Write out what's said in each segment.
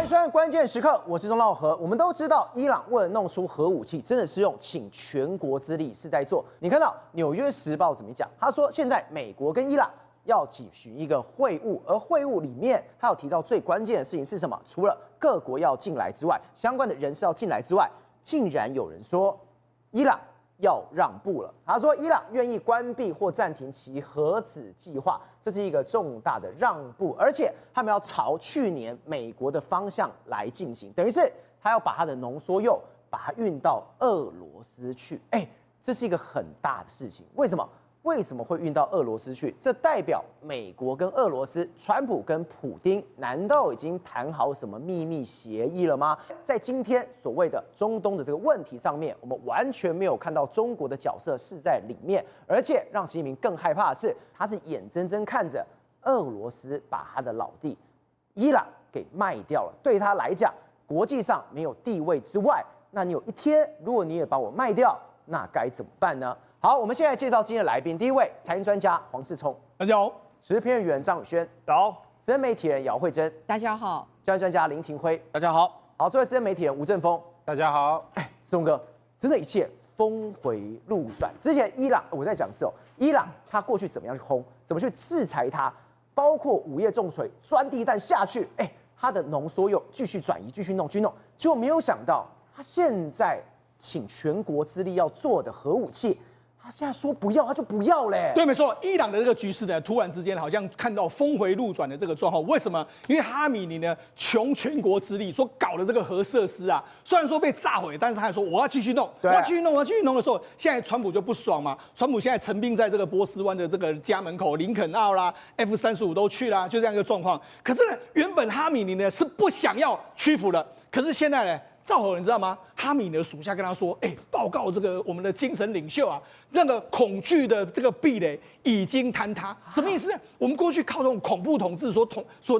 迎收看关键时刻，我是钟浩和。我们都知道，伊朗为了弄出核武器，真的是用请全国之力是在做。你看到《纽约时报》怎么讲？他说，现在美国跟伊朗要举行一个会晤，而会晤里面他有提到最关键的事情是什么？除了各国要进来之外，相关的人士要进来之外，竟然有人说伊朗要让步了。他说，伊朗愿意关闭或暂停其核子计划，这是一个重大的让步，而且他们要朝去年美国的方向来进行，等于是他要把他的浓缩铀把它运到俄罗斯去。这是一个很大的事情。为什么？为什么会运到俄罗斯去？这代表美国跟俄罗斯，川普跟普丁，难道已经谈好什么秘密协议了吗？在今天所谓的中东的这个问题上面，我们完全没有看到中国的角色是在里面，而且让习近平更害怕的是，他是眼睁睁看着俄罗斯把他的老弟伊朗给卖掉了。对他来讲，国际上没有地位之外，那你有一天如果你也把我卖掉，那该怎么办呢？好，我们现在介绍今天的来宾。第一位，财经专家黄世聪，大家好；时事评论员张宇轩，好；资深媒体人姚慧珍，大家好；教育专家林廷辉，大家好；好，最后资深媒体人吴正峰，大家好。世聪哥，真的一切峰回路转。之前伊朗，我在讲是伊朗他过去怎么样去轰，怎么去制裁他，包括午夜重锤、钻地弹下去，他的浓缩铀继续转移、继续弄、结果没有想到，他现在请全国之力要做的核武器。他现在说不要，他就不要嘞。对，没错，伊朗的这个局势呢，突然之间好像看到峰回路转的这个状况。为什么？因为哈米尼呢穷全国之力所搞的这个核设施啊，虽然说被炸毁，但是他还说我要继续弄，我要继续弄，我要继续弄的时候，现在川普就不爽嘛。川普现在陈兵在这个波斯湾的这个家门口，林肯号啦、F-35都去啦，就这样一个状况。可是呢，原本哈米尼呢是不想要屈服的，可是现在呢？赵侯，你知道吗？哈米尼的属下跟他说：“报告这个我们的精神领袖啊，那个恐惧的这个壁垒已经坍塌。什么意思呢？我们过去靠这种恐怖统治所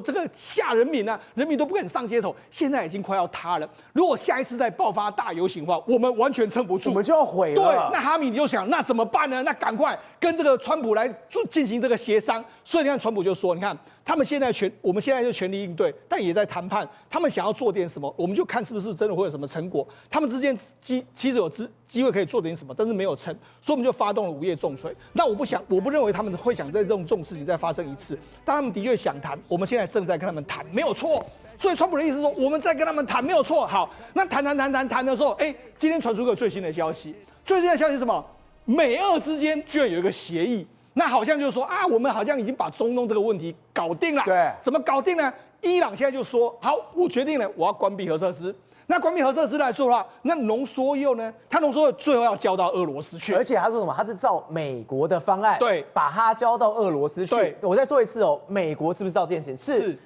这个吓人民啊，人民都不肯上街头，现在已经快要塌了。如果下一次再爆发大游行的话，我们完全撑不住，我们就要毁了。对，那哈米尼就想，那怎么办呢？那赶快跟这个川普来进行这个协商。所以你看，川普就说，你看他们现在我们现在就全力应对，但也在谈判，他们想要做点什么，我们就看是不是真的会有什么成果。他们之间其实有机会可以做点什么，但是没有成，所以我们就发动了午夜重锤。那我不认为他们会想在这种事情再发生一次，但他们的确想谈，我们现在正在跟他们谈，没有错。所以川普的意思是说，我们在跟他们谈，没有错。好，那谈的时候，今天传出一个最新的消息，最新的消息是什么？美俄之间居然有一个协议，那好像就是说啊，我们好像已经把中东这个问题搞定了。对，怎么搞定呢？伊朗现在就说，好，我决定了，我要关闭核设施。那关闭核设施来说的话，那浓缩铀呢？它浓缩铀最后要交到俄罗斯去，而且他说什么？他是照美国的方案，对，把它交到俄罗斯去。对，我再说一次美国知不知道这件事情？是。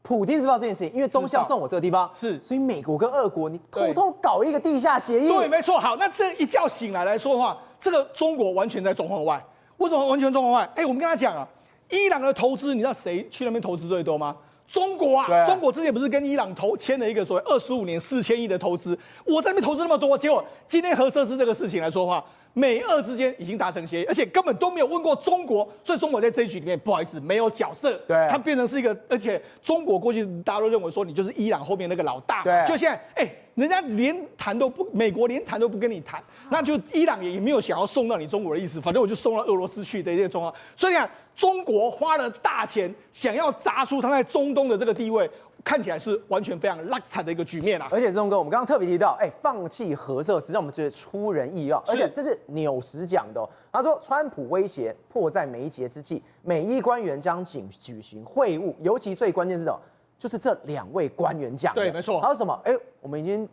普丁知不知道这件事情？因为东校送我这个地方，是，所以美国跟俄国你偷偷搞一个地下协议。对，没错。好，那这一觉醒来说的话，这个中国完全在状况外。为什么完全状况外？我们跟他讲啊，伊朗的投资，你知道谁去那边投资最多吗？中国啊，中国之前不是跟伊朗签了一个所谓25年4000亿的投资？我在那边投资那么多，结果今天核设施这个事情来说的话，美俄之间已经达成协议，而且根本都没有问过中国，所以中国在这一局里面不好意思没有角色，对，它变成是一个，而且中国过去大家都认为说你就是伊朗后面那个老大，对，就现在人家连谈都不，美国连谈都不跟你谈，那就伊朗也没有想要送到你中国的意思，反正我就送到俄罗斯去的一个状况。所以你看，中国花了大钱想要砸出它在中东的这个地位，看起来是完全非常拉惨的一个局面啊！而且钟哥，我们刚刚特别提到，放弃核设施，让我们觉得出人意料。而且这是纽时讲的他说，川普威胁迫在眉睫之际，美伊官员将举行会晤，尤其最关键是什么？就是这2位官员讲的。对，没错。他说什么？我们已经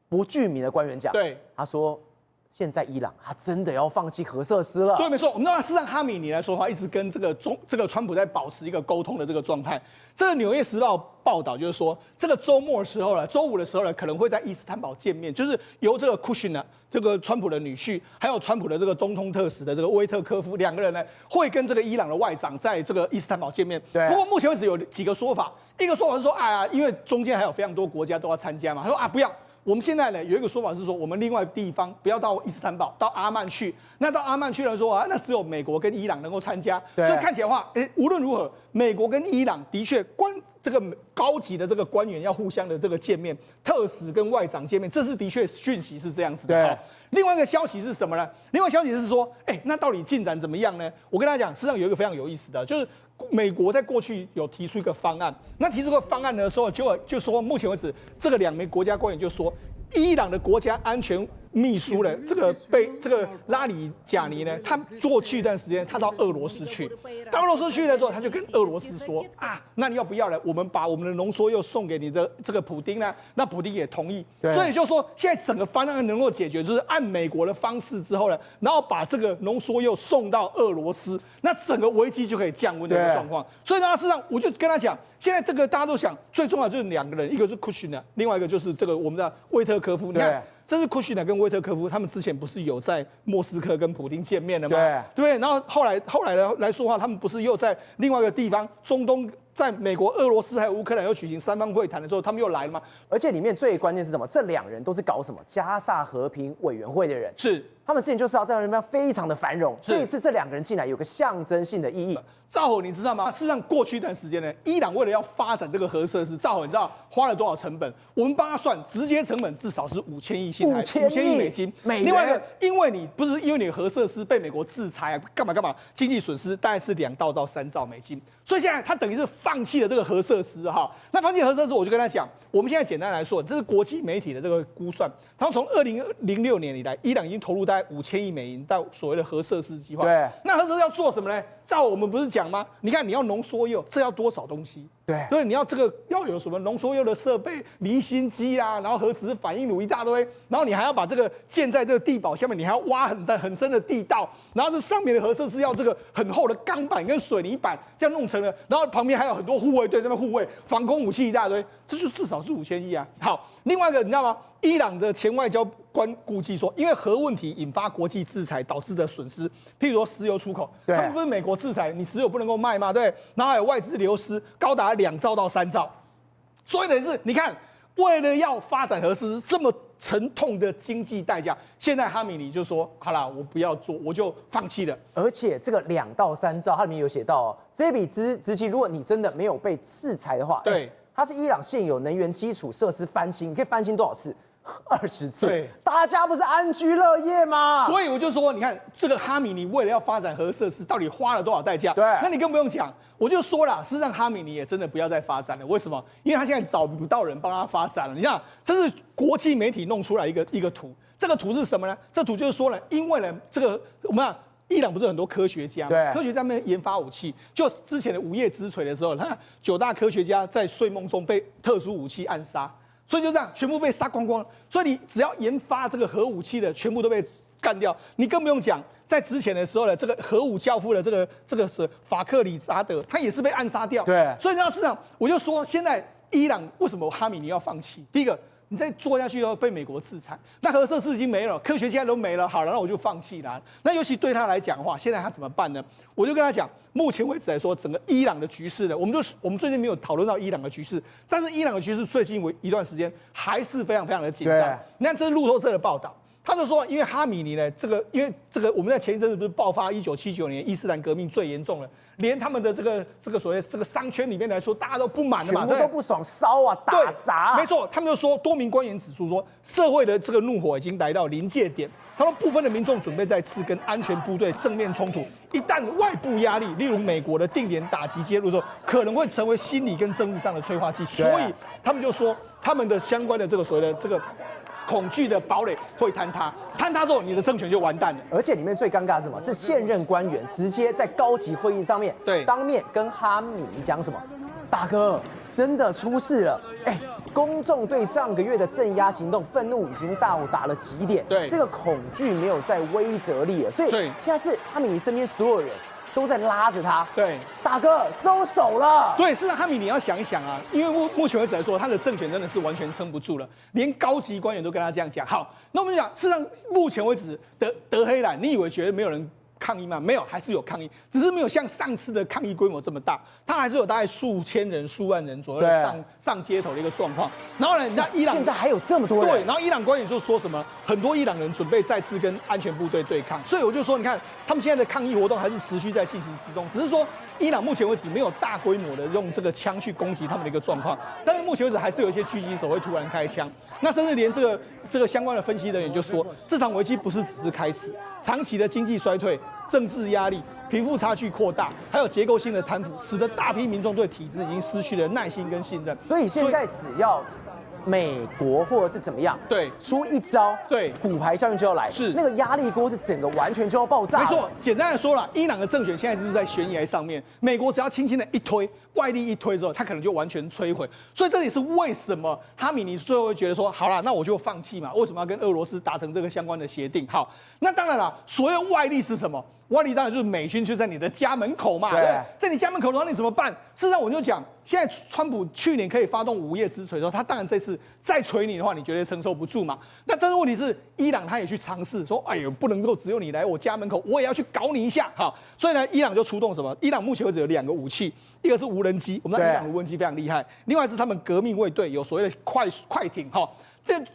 不具名的官员讲。对，他说。现在伊朗他真的要放弃核设施了。对，没错。我们知道，事实上哈米尼来说的话，一直跟这个川普在保持一个沟通的这个状态。这个《纽约时报》报道就是说，这个周末的时候呢，周五的时候呢，可能会在伊斯坦堡见面，就是由这个库什纳这个川普的女婿，还有川普的这个中通特使的这个威特科夫2个人呢，会跟这个伊朗的外长在这个伊斯坦堡见面。对。不过目前为止有几个说法，一个说法是说，因为中间还有非常多国家都要参加嘛，他说不要。我们现在呢有一个说法是说，我们另外地方不要到伊斯坦堡，到阿曼去。那到阿曼去来说啊，那只有美国跟伊朗能够参加。所以看起来的话，无论如何，美国跟伊朗的确这个高级的这个官员要互相的这个见面，特使跟外长见面，这是的确讯息是这样子的。对。另外一个消息是什么呢？另外消息是说，那到底进展怎么样呢？我跟大家讲，实际上有一个非常有意思的，就是美国在过去有提出一个方案，那提出个方案的时候，就说目前为止，这个2名国家官员就说，伊朗的国家安全秘书呢，这个拉里贾尼呢，他过去一段时间他到俄罗斯去，到俄罗斯去了之后，他就跟俄罗斯说啊，那你要不要呢？我们把我们的浓缩铀送给你的这个普丁呢？那普丁也同意，所以就说现在整个方案能够解决，就是按美国的方式之后呢，然后把这个浓缩铀送到俄罗斯，那整个危机就可以降温的一个状况。所以呢，事实上我就跟他讲，现在这个大家都想，最重要就是2个人，一个是库什纳，另外一个就是这个我们的威特科夫。你看。这是库什纳跟威特科夫，他们之前不是有在莫斯科跟普丁见面了吗？对，然后后来来说话，他们不是又在另外一个地方，中东，在美国、俄罗斯还有乌克兰又举行3方会谈的时候，他们又来了吗？而且里面最关键是什么？这2人都是搞什么加萨和平委员会的人，是他们之前就是要在那边非常的繁荣，这一次这2个人进来有个象征性的意义。赵火，你知道吗？事实上，过去一段时间呢，伊朗为了要发展这个核设施，赵火，你知道花了多少成本？我们帮他算，直接成本至少是5000亿新台，5000亿美金。另外一个，因为你核设施被美国制裁啊，干嘛，经济损失大概是2到3兆美金。所以现在他等于是放弃了这个核设施哈。那放弃核设施，我就跟他讲，我们现在简单来说，这是国际媒体的这个估算，他从2006年以来，伊朗已经投入大概5000亿美元到所谓的核设施计划。对，那核设施要做什么呢？照我们不是讲吗？你看你要浓缩铀，这要多少东西？对，你要这个要有什么浓缩铀的设备、离心机啊，然后核子反应炉一大堆，然后你还要把这个建在这个地堡下面，你还要挖很深的地道，然后这上面的核设施要这个很厚的钢板跟水泥板这样弄成了，然后旁边还有很多护卫队在那护卫，防空武器一大堆，这就至少是5000亿啊。好，另外一个你知道吗？伊朗的前外交官估计说，因为核问题引发国际制裁导致的损失，譬如说石油出口，他们不是美国制裁你石油不能够卖吗？对，然后还有外资流失高达2兆到3兆，所以等于是你看，为了要发展核设施这么沉痛的经济代价，现在哈米尼就说好啦，我不要做，我就放弃了。而且这个2到3兆，它里面有写到这笔资金，如果你真的没有被制裁的话，对，它是伊朗现有能源基础设施翻新，你可以翻新多少次？20次，对，大家不是安居乐业吗？所以我就说，你看这个哈米尼为了要发展核设施，到底花了多少代价？对，那你更不用讲，我就说了，事实上哈米尼也真的不要再发展了。为什么？因为他现在找不到人帮他发展了。你看，这是国际媒体弄出来一个图，这个图是什么呢？这图就是说呢，因为呢，这个我们伊朗不是很多科学家吗？科学家们研发武器，就之前的午夜之锤的时候，他9大科学家在睡梦中被特殊武器暗杀。所以就这样，全部被杀光光。所以你只要研发这个核武器的，全部都被干掉。你更不用讲，在之前的时候呢，这个核武教父的这个是法克里扎德，他也是被暗杀掉。对。所以呢，市场我就说，现在伊朗为什么哈米尼要放弃？第一个，你再做下去以后被美国制裁，那核设施已经没了，科学家都没了，好了，那我就放弃了。那尤其对他来讲的话，现在他怎么办呢？我就跟他讲，目前为止来说，整个伊朗的局势呢，我们最近没有讨论到伊朗的局势，但是伊朗的局势最近一段时间还是非常非常的紧张。你看，这是路透社的报道。他就说，因为哈米尼呢，因为这个我们在前一阵子不是爆发1979年伊斯兰革命最严重了，连他们的这个所谓这个商圈里面来说，大家都不满了嘛，全部都不爽，烧啊，打砸。没错，他们就说，多名官员指出说，社会的这个怒火已经来到临界点。他说，部分的民众准备再次跟安全部队正面冲突，一旦外部压力，例如美国的定点打击揭露之后，可能会成为心理跟政治上的催化剂。所以他们就说，他们的相关的这个所谓的这个恐惧的堡垒会坍塌，坍塌之后，你的政权就完蛋了。而且里面最尴尬是什么？是现任官员直接在高级会议上面，当面跟哈米尼讲什么？大哥，真的出事了！公众对上个月的镇压行动愤怒已经到达了极点，这个恐惧没有再威慑力了，所以现在是哈米尼身边所有人都在拉着他，大哥收手了。对，事实上哈米尼要想一想啊，因为目前为止来说，他的政权真的是完全撑不住了，连高级官员都跟他这样讲。好，那我们讲，事实上目前为止德黑兰，你以为觉得没有人抗议吗？没有，还是有抗议，只是没有像上次的抗议规模这么大，它还是有大概数千人、数万人左右的上街头的一个状况。然后呢，那伊朗现在还有这么多人，对，然后伊朗官员就说什么，很多伊朗人准备再次跟安全部队对抗，所以我就说，你看他们现在的抗议活动还是持续在进行之中，只是说伊朗目前为止没有大规模的用这个枪去攻击他们的一个状况，但是目前为止还是有一些狙击手会突然开枪，那甚至连这个相关的分析人员就说，这场危机不是只是开始，长期的经济衰退、政治压力、贫富差距扩大，还有结构性的贪腐，使得大批民众对体制已经失去了耐心跟信任。所以现在只要美国或者是怎么样，对，出一招，对，骨牌效应就要来，是那个压力锅是整个完全就要爆炸。没错，简单的说了，伊朗的政权现在就是在悬崖上面，美国只要轻轻的一推，外力一推之后，它可能就完全摧毁。所以这也是为什么哈米尼最后会觉得说，好啦，那我就放弃嘛，为什么要跟俄罗斯达成这个相关的协定？好，那当然了，所谓外力是什么？外力当然就是美军就在你的家门口嘛，对，在你家门口的话，你怎么办？事实上，我就讲，现在川普去年可以发动午夜之锤的时候，他当然这次再锤你的话，你绝对承受不住嘛。那但是问题是，伊朗他也去尝试说，哎呦，不能够只有你来我家门口，我也要去搞你一下。好，所以呢，伊朗就出动什么？伊朗目前为止有2个武器，一个是无人机，我们知道伊朗的无人机非常厉害，另外是他们革命卫队有所谓的快艇，哈。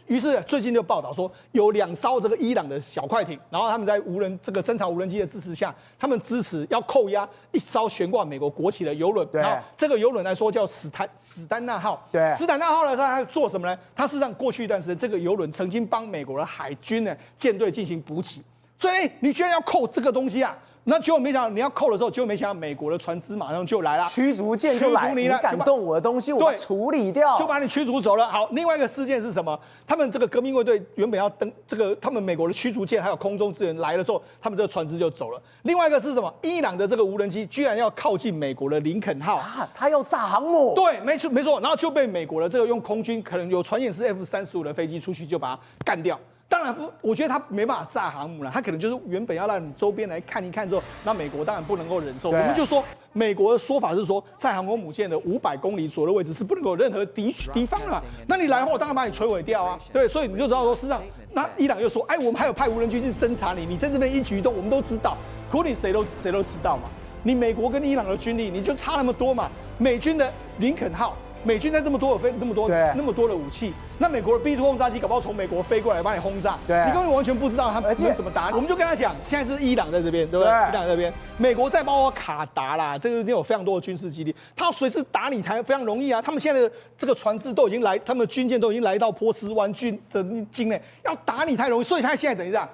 于是最近就报道说，有2艘这个伊朗的小快艇，然后他们在这个侦察无人机的支持下，他们支持要扣押1艘悬挂美国国旗的游轮。然后这个游轮来说叫史丹纳号。对，史丹纳号呢，它做什么呢？它事实上过去一段时间，这个游轮曾经帮美国的海军呢舰队进行补给，所以你居然要扣这个东西啊！那结果没想到你要扣的时候，结果没想到美国的船只马上就来了，驱逐舰就来，你敢动我的东西，我把它处理掉，就把你驱逐走了。好，另外一个事件是什么？他们这个革命卫队原本要登这个，他们美国的驱逐舰还有空中支援来的时候，他们这个船只就走了。另外一个是什么？伊朗的这个无人机居然要靠近美国的林肯号，他要炸航母。对，没错，然后就被美国的这个用空军可能有传言是 F-35的飞机出去就把它干掉。当然不，我觉得他没办法炸航母了，他可能就是原本要让你周边来看一看之后，那美国当然不能够忍受。我们就说，美国的说法是说，在航空母舰的500公里左右的位置是不能够有任何敌方的嘛。那你来的话，我当然把你摧毁掉啊。对，所以你就知道说，事实上，那伊朗又说，哎，我们还有派无人机去侦察你，你在这边一举一动，我们都知道。可你谁都知道嘛。你美国跟伊朗的军力，你就差那么多嘛。美军的林肯号。美军在那么多的武器，那美国的 B-2 轰炸机搞不好从美国飞过来帮你轰炸，你根本完全不知道他们怎么打。我们就跟他讲，现在是伊朗在这边，对不对？伊朗在这边，美国再包括卡达啦，这个有非常多的军事基地，他要随时打你台非常容易啊。他们现在的这个船只都已经来，他们的军舰都已经来到波斯湾的境内，要打你太容易，所以他现在等于这样。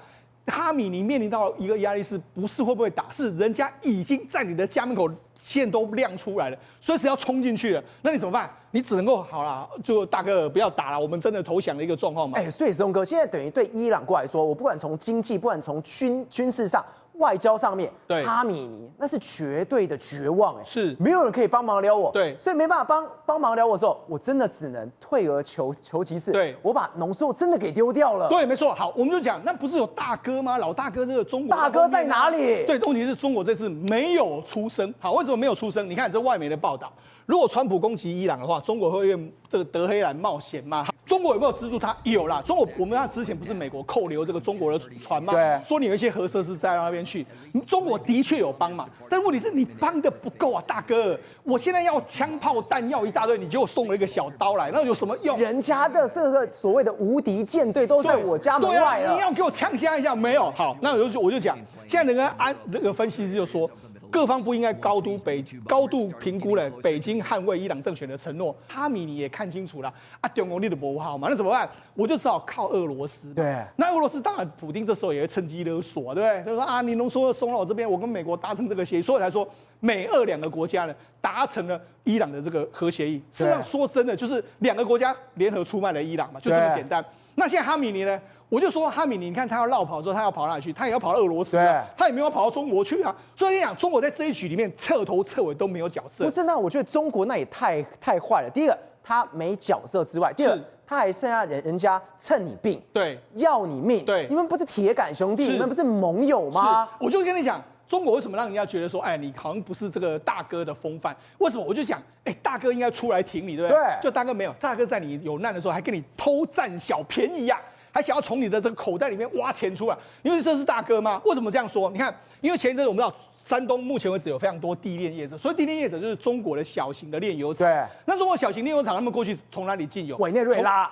哈米尼面临到一个压力是不是会不会打？是人家已经在你的家门口线都亮出来了，随时要冲进去了，那你怎么办？你只能够好啦，就大哥不要打了，我们真的投降的一个状况嘛。所以石钟哥现在等于对伊朗过来说，我不管从经济，不管从军事上。外交上面，对哈米尼那是绝对的绝望，是没有人可以帮忙撩我，对，所以没办法帮忙撩我的时候，我真的只能退而求其次，对，我把农作真的给丢掉了，对，没错。好，我们就讲，那不是有大哥吗？老大哥这个中国大哥在哪里？对，问题是中国这次没有出声。好，为什么没有出声？你看这外媒的报道，如果川普攻击伊朗的话，中国会用这个德黑兰冒险吗？中国有没有资助他？有啦，中国我们之前不是美国扣留这个中国的船吗？对，说你有一些核设施在那边去，中国的确有帮嘛，但问题是你帮的不够啊，大哥！我现在要枪炮弹药一大堆，你给我送了一个小刀来，那有什么用？人家的这个所谓的无敌舰队都在我家门外了，你要给我枪杀一下没有？好，那我就讲，现在那个分析师就说。各方不应该高度评估了北京捍卫伊朗政权的承诺。哈米尼也看清楚了啊，中国你的不好嘛，那怎么办？我就只好靠俄罗斯。对，那俄罗斯当然，普丁这时候也会趁机勒索，对不对？他说啊，你浓缩送到我这边，我跟美国达成这个协议，所以才说美俄2个国家呢达成了伊朗的这个核协议。事实上说真的，就是2个国家联合出卖了伊朗嘛，就这么简单。那现在哈米尼呢？我就说哈米尼，你看他要绕跑之后，他要跑哪里去？他也要跑到俄罗斯啊，他也没有跑到中国去啊。所以你讲，中国在这一局里面彻头彻尾都没有角色。不是，那我觉得中国那也太坏了。第一个，他没角色之外，第二，他还剩下人家趁你病，对，要你命，对，你们不是铁杆兄弟，你们不是盟友吗？我就跟你讲。中国为什么让人家觉得说，哎，你好像不是这个大哥的风范？为什么？我就讲，哎，大哥应该出来挺你，对不对？对，就大哥没有，大哥在你有难的时候还跟你偷占小便宜呀、还想要从你的这个口袋里面挖钱出来，你说这是大哥吗？为什么这样说？你看，因为前一阵子我们知道。山东目前为止有非常多地炼业者，所以地炼业者就是中国的小型的炼油厂。对，那中国小型炼油厂，他们过去从哪里进油？委内瑞拉，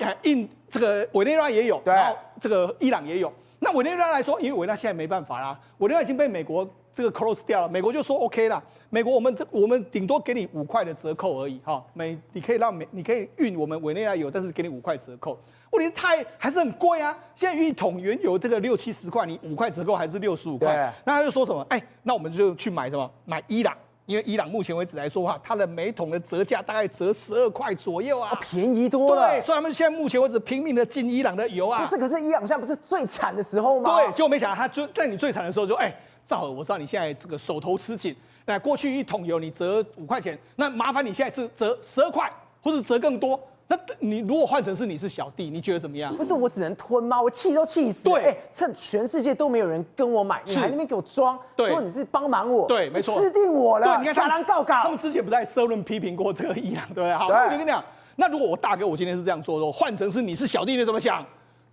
这个委内瑞拉也有，对，然后这个伊朗也有。那委内瑞拉来说，因为委内瑞拉现在没办法啦，委内瑞拉已经被美国这个 close 掉了，美国就说 OK 啦，美国我们顶多给你5块的折扣而已，哈，你可以运我们委内瑞拉油，但是给你5块折扣。问题是还是很贵啊！现在一桶原油这个60、70块，你5块折扣还是65块。那他就说什么？那我们就去买什么？买伊朗，因为伊朗目前为止来说它的每桶的折价大概折12块左右啊，便宜多了。对，所以他们现在目前为止拼命的进伊朗的油啊。不是，可是伊朗现在不是最惨的时候吗？对，结果没想到他就在你最惨的时候就赵和，我知道你现在这个手头吃紧，那过去一桶油你折5块钱，那麻烦你现在折12块，或者折更多。那你如果换成是你是小弟，你觉得怎么样？不是我只能吞吗？我气都气死了。对，趁全世界都没有人跟我买，你还那边给我装，说你是帮忙我，对，没错，吃定我了。对，你看假狼告告，他们之前不在社论批评过这个伊朗，对不对？好，那我就跟你讲，那如果我大哥我今天是这样做的，换成是你是小弟，你怎么想？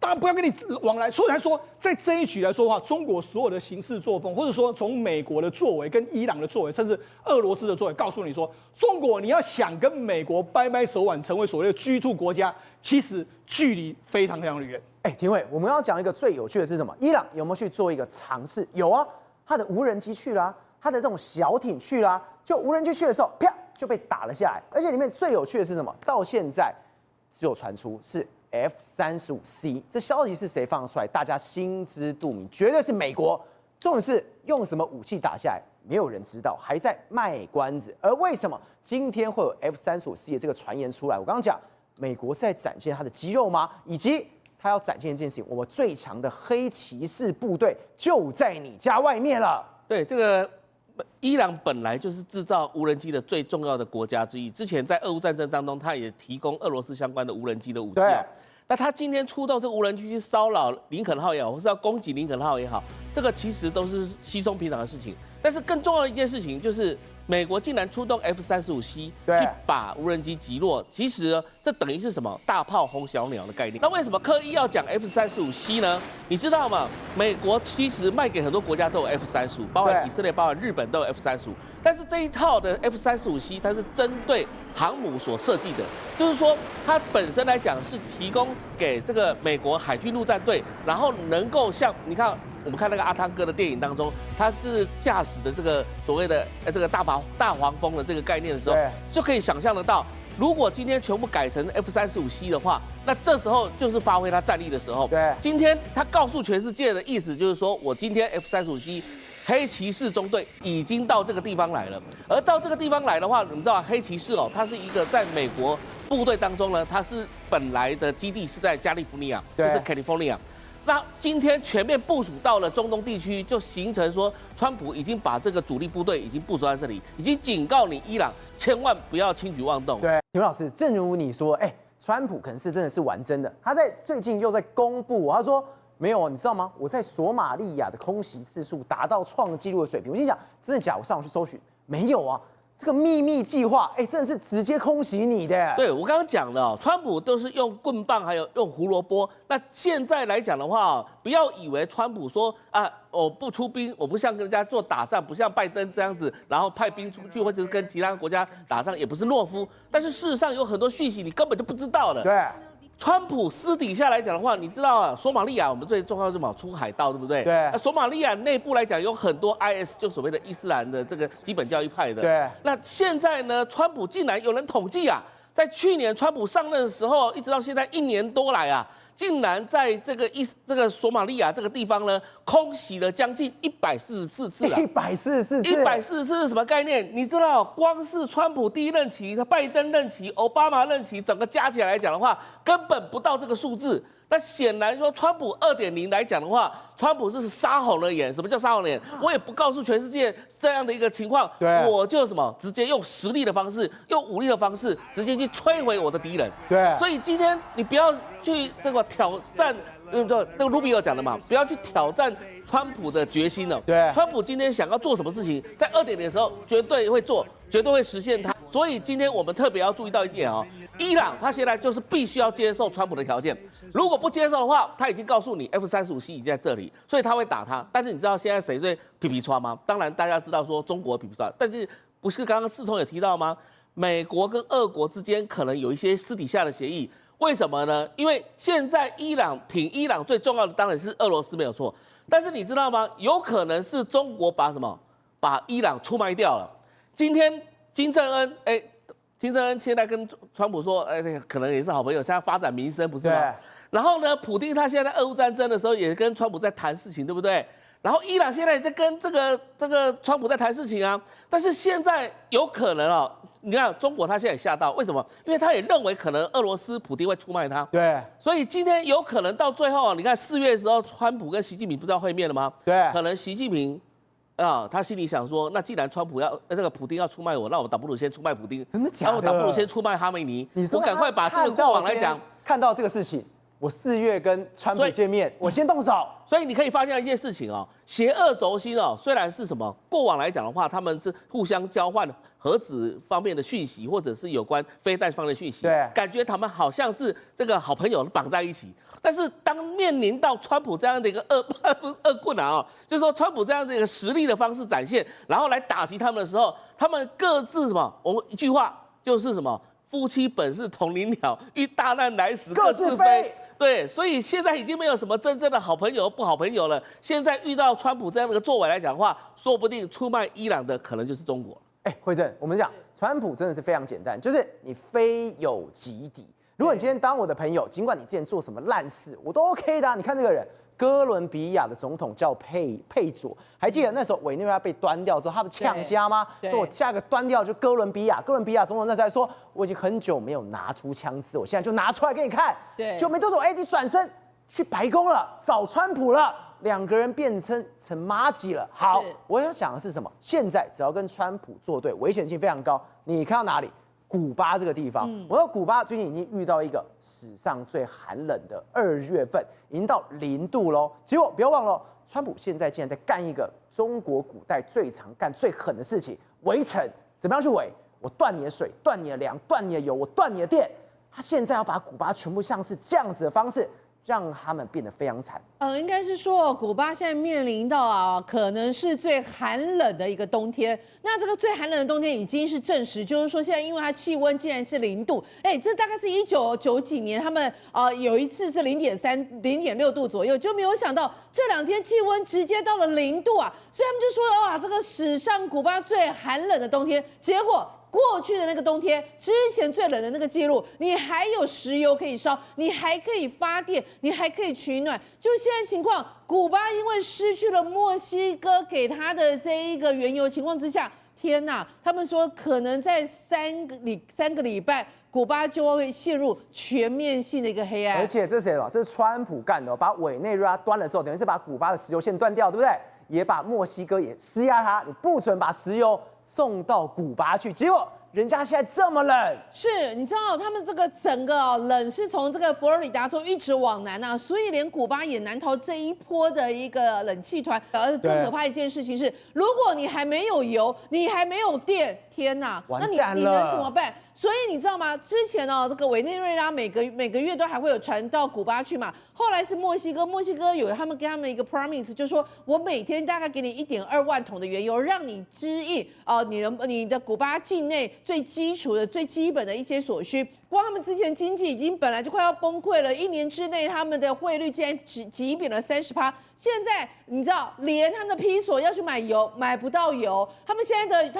当然不要跟你往来。所以来说，在这一局来说的话，中国所有的行事作风，或者说从美国的作为、跟伊朗的作为，甚至俄罗斯的作为，告诉你说，中国你要想跟美国掰掰手腕，成为所谓的G2国家，其实距离非常非常的远。廷伟，我们要讲一个最有趣的是什么？伊朗有没有去做一个尝试？有啊，他的无人机去啦，他的这种小艇去啦，就无人机去的时候，啪就被打了下来。而且里面最有趣的是什么？到现在只有传出是F-35C， 这消息是谁放出来？大家心知肚明，绝对是美国。重点是用什么武器打下来，没有人知道，还在卖关子。而为什么今天会有 F-35C 的这个传言出来？我刚刚讲，美国是在展现它的肌肉吗？以及它要展现一件事情，我们最强的黑骑士部队就在你家外面了。对，这个伊朗本来就是制造无人机的最重要的国家之一。之前在俄乌战争当中，它也提供俄罗斯相关的无人机的武器。那他今天出动这个无人机去骚扰林肯号也好，或是要攻击林肯号也好，这个其实都是稀松平常的事情。但是更重要的一件事情就是，美国竟然出动 F-35C 去把无人机击落。其实这等于是什么？大炮轰小鸟的概念。那为什么刻意要讲 F-35C 呢？你知道吗？美国其实卖给很多国家都有 F-35，包含以色列、包含日本都有 F-35。但是这一套的 F-35C 它是针对航母所设计的，就是说它本身来讲是提供给这个美国海军陆战队，然后能够像你看我们看那个阿汤哥的电影当中，他是驾驶的这个所谓的这个大黄蜂的这个概念的时候，就可以想象得到，如果今天全部改成 F-35C 的话，那这时候就是发挥它战力的时候。对，今天他告诉全世界的意思就是说，我今天 F-35C。黑骑士中队已经到这个地方来了，而到这个地方来的话，你们知道黑骑士它是一个在美国部队当中呢，它是本来的基地是在加利福尼亚，就是 California。那今天全面部署到了中东地区，就形成说，川普已经把这个主力部队已经部署在这里，已经警告你伊朗千万不要轻举妄动。对，刘老师，正如你说，川普可能是真的是玩真的，他在最近又在公布，他说。没有，你知道吗？我在索马利亚的空袭次数达到创纪录的水平。我心想，真的假？我上网去搜寻，没有啊。这个秘密计划，真的是直接空袭你的。对，我刚刚讲了，川普都是用棍棒，还有用胡萝卜。那现在来讲的话，不要以为川普说啊，我不出兵，我不像跟人家做打仗，不像拜登这样子，然后派兵出去，或者是跟其他国家打仗，也不是懦夫。但是事实上有很多讯息你根本就不知道的。对。川普私底下来讲的话，你知道啊，索马利亚我们最重要是什么？出海盗，对不对？对。那索马利亚内部来讲有很多 IS， 就所谓的伊斯兰的这个基本教义派的。对。那现在呢，川普竟然有人统计啊，在去年川普上任的时候，一直到现在1年多来啊，竟然在这个索马利亚这个地方呢，空袭了将近144次啊！144次，144次是什么概念？你知道，光是川普第一任期、拜登任期、奥巴马任期，整个加起来来讲的话，根本不到这个数字。那显然说，川普2.0来讲的话，川普是杀红了眼。什么叫杀红了眼？我也不告诉全世界这样的一个情况，我就什么直接用实力的方式，用武力的方式，直接去摧毁我的敌人。对，所以今天你不要去这个挑战，那个卢比奥讲的嘛，不要去挑战川普的决心了。对，川普今天想要做什么事情，在2.0的时候绝对会做，绝对会实现它。所以今天我们特别要注意到一点哦，伊朗他现在就是必须要接受川普的条件，如果不接受的话，他已经告诉你 F-35C 已经在这里，所以他会打他。但是你知道现在谁最皮皮川吗？当然大家知道说中国皮皮川，但是不是刚刚世聪也提到吗？美国跟俄国之间可能有一些私底下的协议，为什么呢？因为现在伊朗最重要的当然是俄罗斯没有错，但是你知道吗？有可能是中国把伊朗出卖掉了。今天金正恩现在跟川普说，可能也是好朋友，现在发展民生不是吗？然后呢，普丁他现在在俄乌战争的时候也跟川普在谈事情，对不对？然后伊朗现在也在跟这个川普在谈事情啊。但是现在有可能哦，你看中国他现在也吓到，为什么？因为他也认为可能俄罗斯普丁会出卖他。对。所以今天有可能到最后，你看4月的时候，川普跟习近平不是要会面了吗？对。可能习近平。他心里想说，那既然川普这个普丁要出卖我，那我倒不如先出卖普丁，真的假的？我倒不如先出卖哈梅尼。我赶快把这个过往来讲，看到这个事情，我4月跟川普见面，我先动手。所以你可以发现一件事情哦，邪恶轴心哦，虽然是什么过往来讲的话，他们是互相交换核子方面的讯息，或者是有关飞弹方面的讯息，对，感觉他们好像是这个好朋友绑在一起。但是当面临到川普这样的一个恶棍啊，就是说川普这样的一个实力的方式展现，然后来打击他们的时候，他们各自什么？我们一句话就是什么？夫妻本是同林鸟，遇大难来时各自飞。对，所以现在已经没有什么真正的好朋友不好朋友了。现在遇到川普这样的一个作为来讲的话，说不定出卖伊朗的可能就是中国。惠正，我们讲川普真的是非常简单，就是你非友即敌。如果你今天当我的朋友，尽管你之前做什么烂事，我都 OK 的啊。你看这个人，哥伦比亚的总统叫佩佐，还记得那时候委内瑞拉被端掉之后，他们呛虾吗？说我下个端掉就哥伦比亚总统那时候还说，我已经很久没有拿出枪支，我现在就拿出来给你看。对，就没多久，你转身去白宫了，找川普了。2个人变成麻吉了。好，我要想的是什么？现在只要跟川普作对，危险性非常高。你看到哪里？古巴这个地方，我说古巴最近已经遇到一个史上最寒冷的2月份，已经到0度喽。结果不要忘了，川普现在竟然在干一个中国古代最常干最狠的事情——围城。怎么样去围？我断你的水，断你的粮，断你的油，我断你的电。他现在要把古巴全部像是这样子的方式，让他们变得非常惨。应该是说古巴现在面临到可能是最寒冷的一个冬天。那这个最寒冷的冬天已经是证实，就是说现在因为它气温竟然是0度，这大概是1990几年他们有一次是0.3、0.6度左右，就没有想到这2天气温直接到了0度啊，所以他们就说哇，这个史上古巴最寒冷的冬天，结果。过去的那个冬天，之前最冷的那个记录，你还有石油可以烧，你还可以发电，你还可以取暖。就现在情况，古巴因为失去了墨西哥给他的这一个原油情况之下，天哪！他们说可能在3个礼拜，古巴就会陷入全面性的一个黑暗。而且这是谁这是川普干的，把委内瑞拉端了之后，等于是把古巴的石油线断掉，对不对？也把墨西哥也施压他，你不准把石油送到古巴去。结果人家现在这么冷，是你知道他们这个整个冷是从这个佛罗里达州一直往南啊，所以连古巴也难逃这一波的一个冷气团。而更可怕一件事情是，如果你还没有油，你还没有电，天哪，那你能怎么办？所以你知道吗？之前这个委内瑞拉每个月都还会有船到古巴去嘛。后来是墨西哥有他们给他们一个 promise， 就是说我每天大概给你1.2万桶的原油，让你支应你的古巴境内最基础的最基本的一些所需。光他们之前经济已经本来就快要崩溃了，1年之内他们的汇率竟然急贬了30%。现在你知道，连他们的批索要去买油买不到油，他们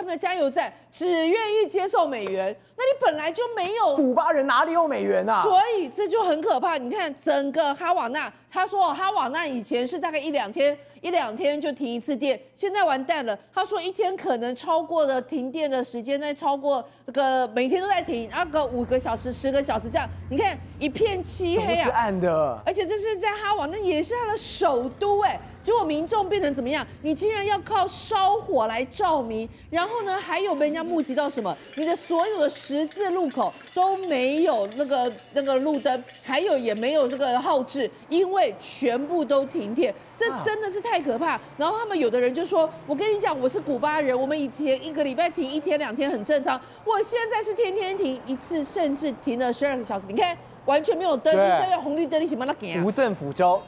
的加油站只愿意接受美元。那你本来就没有，古巴人哪里有美元啊？所以这就很可怕。你看整个哈瓦那，他说哈瓦那以前是大概一两天就停一次电，现在完蛋了。他说1天可能超过了停电的时间，再超过这个每天都在停，个5个小时、10个小时这样。你看一片漆黑啊，都是暗的。而且这是在哈瓦那，也是他的首都就结果民众变成怎么样？你竟然要靠烧火来照明，然后呢，还有被人家目击到什么？你的所有的十字路口都没有那个路灯，还有也没有这个号志，因为全部都停电，这真的是太可怕。然后他们有的人就说：“我跟你讲，我是古巴人，我们以前一个礼拜停1天2天很正常，我现在是天天停一次，甚至停了12个小时。你看。”完全没有灯，在红绿灯，你什么那给无政府状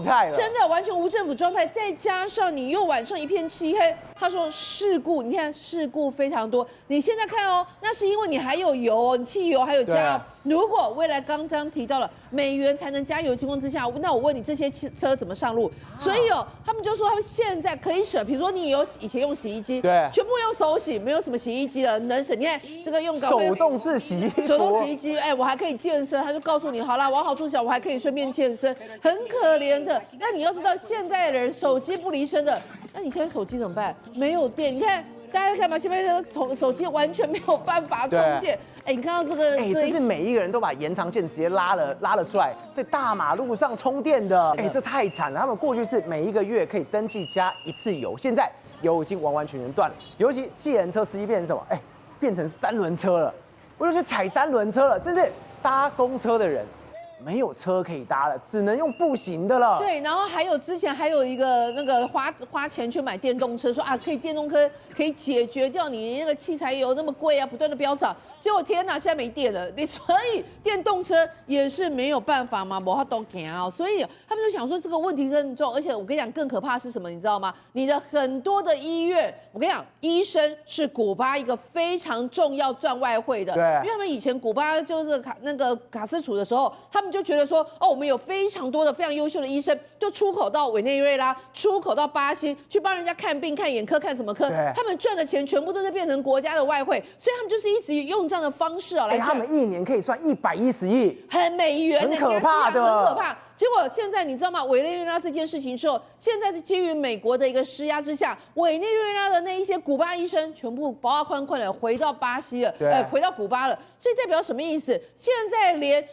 态了，真的完全无政府状态，再加上你又晚上一片漆黑。他说事故，你看事故非常多。你现在看哦，那是因为你还有油哦，你汽油还有加。如果未来刚刚提到了美元才能加油的情况之下，那我问你这些车怎么上路？所以哦，他们就说他们现在可以省，比如说你以前用洗衣机，对，全部用手洗，没有什么洗衣机了，能省。你看这个用手动式洗衣服，手动洗衣机，我还可以健身，他就告诉你好啦，往好处想，我还可以顺便健身，很可怜的。那你要知道，现在的人手机不离身的，那你现在手机怎么办？没有电，你看。大家看嘛，现在的手机完全没有办法充电。你看到这个，这是每一个人都把延长线直接拉了出来，在大马路上充电的。这太惨了。他们过去是每一个月可以登记加1次油，现在油已经完完全全断了。尤其计程车司机变成什么？变成3轮车了，我就去踩3轮车了，甚至搭公车的人。没有车可以搭了，只能用步行的了。对，然后还有之前还有一个那个花钱去买电动车，说可以电动车可以解决掉你那个汽柴油那么贵啊，不断的飙涨。结果天哪，现在没电了，所以电动车也是没有办法嘛，没法都行啊。所以他们就想说这个问题更重，而且我跟你讲更可怕的是什么，你知道吗？你的很多的医院，我跟你讲，医生是古巴一个非常重要赚外汇的，对，因为他们以前古巴就是卡斯楚的时候，他们就觉得说，我们有非常多的非常优秀的医生，就出口到委内瑞拉，出口到巴西，去帮人家看病、看眼科、看什么科，他们赚的钱全部都是变成国家的外汇，所以他们就是一直用这样的方式来赚。他们1年可以赚110亿，美元，很可怕的，很可怕。结果现在你知道吗？委内瑞拉这件事情之后，现在是基于美国的一个施压之下，委内瑞拉的那一些古巴医生全部包括款的回到巴西了，回到古巴了。所以代表什么意思？现在连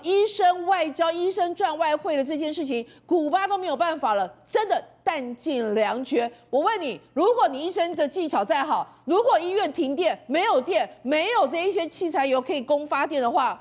医生外交、医生赚外汇的这件事情，古巴都没有办法了，真的弹尽粮绝。我问你，如果你医生的技巧再好，如果医院停电、没有电、没有这一些器材油可以供发电的话，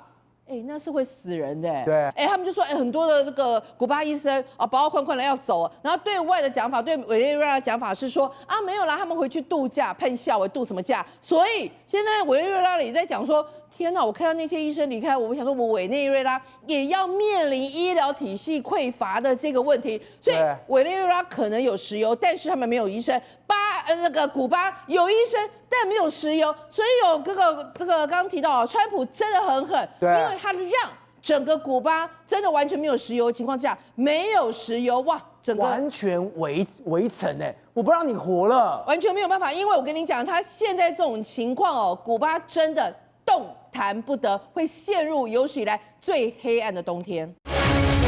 那是会死人的。对，他们就说，很多的这个古巴医生包包款的要走，然后对外的讲法，对委内瑞拉的讲法是说没有啦，他们回去度假，喷笑我度什么假？所以现在委内瑞拉也在讲说，天哪，我看到那些医生离开，我想说，我委内瑞拉也要面临医疗体系匮乏的这个问题，所以委内瑞拉可能有石油，但是他们没有医生。古巴有医生，但没有石油，所以有这个刚刚提到川普真的很狠，因为他让整个古巴真的完全没有石油的情况下，没有石油，哇，整个完全围城我不让你活了，完全没有办法。因为我跟你讲，他现在这种情况古巴真的动弹不得，会陷入有史以来最黑暗的冬天。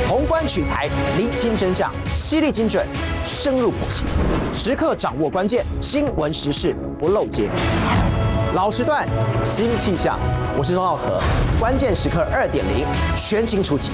宏观取材，厘清真相，犀利精准，深入剖析，时刻掌握关键，新闻时事不漏接。老时段，新气象，我是钟浩和，关键时刻2.0全新出击。